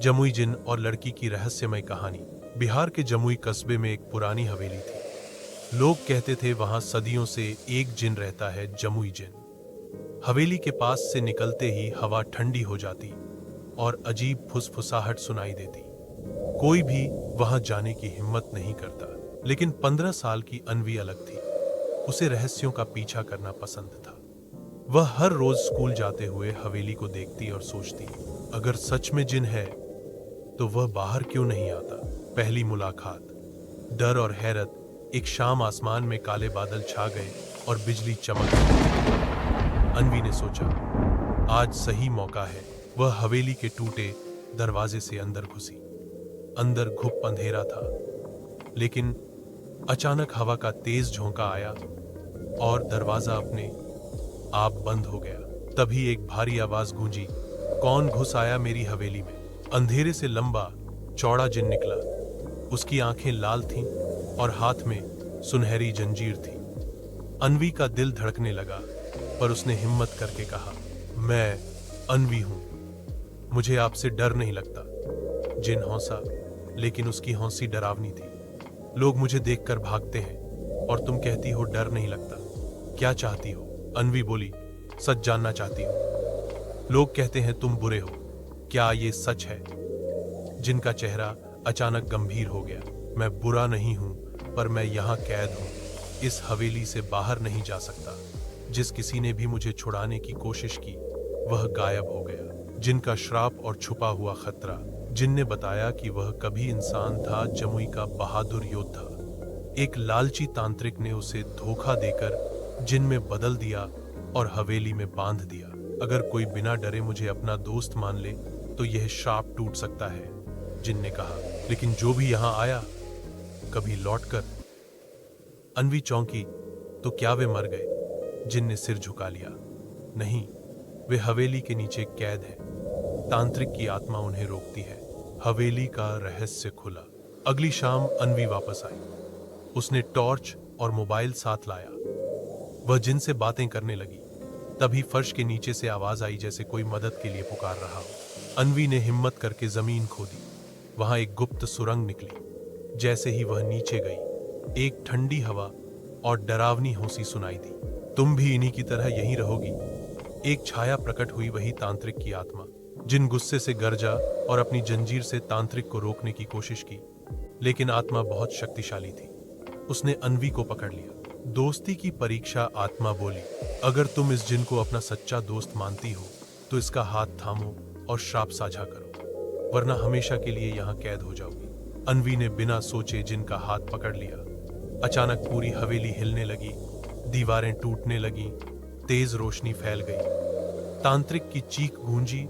जमुई जिन और लड़की की रहस्यमय कहानी। बिहार के जमुई कस्बे में एक पुरानी हवेली थी। लोग कहते थे वहां सदियों से एक जिन रहता है, जमुई जिन। हवेली के पास से निकलते ही हवा ठंडी हो जाती और अजीब फुसफुसाहट सुनाई देती। कोई भी वहां जाने की हिम्मत नहीं करता, लेकिन 15 साल की अनवी अलग थी। उसे रहस्यों का पीछा करना पसंद था। वह हर रोज स्कूल जाते हुए हवेली को देखती और सोचती, अगर सच में जिन है तो वह बाहर क्यों नहीं आता। पहली मुलाकात, डर और हैरत। एक शाम आसमान में काले बादल छा गए और बिजली चमक गई। अनवी ने सोचा, आज सही मौका है। वह हवेली के टूटे दरवाजे से अंदर घुसी। अंदर घुप अंधेरा था, लेकिन अचानक हवा का तेज झोंका आया और दरवाजा अपने आप बंद हो गया। तभी एक भारी आवाज गूंजी, कौन घुस आया मेरी हवेली में। अंधेरे से लंबा चौड़ा जिन निकला। उसकी आंखें लाल थीं और हाथ में सुनहरी जंजीर थी। अनवी का दिल धड़कने लगा, पर उसने हिम्मत करके कहा, मैं अनवी हूं, मुझे आपसे डर नहीं लगता। जिन हौंसा, लेकिन उसकी हौंसी डरावनी थी। लोग मुझे देखकर भागते हैं और तुम कहती हो डर नहीं लगता। क्या चाहती हो? अनवी बोली, सच जानना चाहती हूं। लोग कहते हैं तुम बुरे हो, क्या ये सच है? जिनका चेहरा अचानक गंभीर हो गया। मैं बुरा नहीं हूं, पर मैं यहां कैद हूं। इस हवेली से बाहर नहीं जा सकता। जिस किसी ने भी मुझे छुड़ाने की कोशिश की, वह गायब हो गया। जिनका श्राप और छुपा हुआ खतरा। जिन ने बताया कि वह कभी इंसान था, जमुई का बहादुर योद्धा। एक लालची तांत्रिक ने उसे धोखा देकर जिन में बदल दिया और हवेली में बांध दिया। अगर कोई बिना डरे मुझे अपना दोस्त मान ले तो यह श्राप टूट सकता है, जिन ने कहा। लेकिन जो भी यहां आया, कभी लौटकर। अनवी चौंकी, तो क्या वे मर गए? जिन ने सिर झुका लिया। नहीं, वे हवेली के नीचे कैद है। तांत्रिक की आत्मा उन्हें रोकती है। हवेली का रहस्य खुला। अगली शाम अनवी वापस आई। उसने टॉर्च और मोबाइल साथ लाया। वह जिन से बातें करने लगी। तभी फर्श के नीचे से आवाज आई, जैसे कोई मदद के लिए पुकार रहा हो। अनवी ने हिम्मत करके जमीन खोदी। वहां एक गुप्त सुरंग निकली। जैसे ही वह नीचे गई, एक ठंडी हवा और डरावनी हौंसी सुनाई दी। तुम भी इन्हीं की तरह यहीं रहोगी। एक छाया प्रकट हुई, वही तांत्रिक की आत्मा। जिन गुस्से से गरजा और अपनी जंजीर से तांत्रिक को रोकने की कोशिश की, लेकिन आत्मा बहुत शक्तिशाली थी। उसने अनवी को पकड़ लिया। दोस्ती की परीक्षा। आत्मा बोली, अगर तुम इस जिन को अपना सच्चा दोस्त मानती हो तो इसका हाथ थामो और श्राप साझा करो, वरना हमेशा के लिए यहां कैद हो जाओगी। अनवी ने बिना सोचे जिन का हाथ पकड़ लिया। अचानक पूरी हवेली हिलने लगी, दीवारें टूटने लगीं, तेज रोशनी फैल गई। तांत्रिक की चीख गूंजी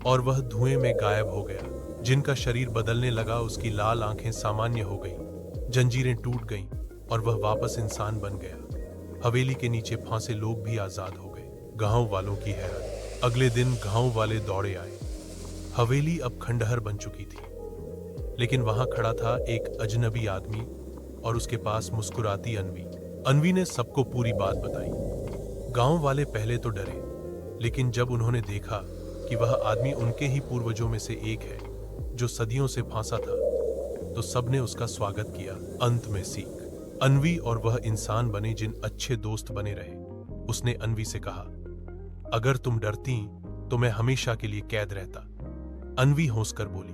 और वह धुएं में गायब हो गया। जिन का शरीर बदलने लगा, उसकी लाल आंखें सामान्य हो गईं, जंजीरें टूट गईं और वह वापस इंसान बन गया। हवेली के नीचे फंसे लोग भी आजाद हो गए। गांव वालों की हैरत। अगले दिन गांव वाले दौड़े आए। हवेली अब खंडहर बन चुकी थी, लेकिन वहां खड़ा था एक अजनबी आदमी और उसके पास मुस्कुराती अनवी। अनवी ने सबको पूरी बात बताई। गांव वाले पहले तो डरे, लेकिन जब उन्होंने देखा कि वह आदमी उनके ही पूर्वजों में से एक है, जो सदियों से फंसा था, तो सबने उसका स्वागत किया। अंत में सीख। अनवी और वह इंसान बने, जिन अच्छे दोस्त बने रहे। उसने अनवी से कहा, अगर तुम डरती तो मैं हमेशा के लिए कैद रहता। अनवी हंसकर बोली,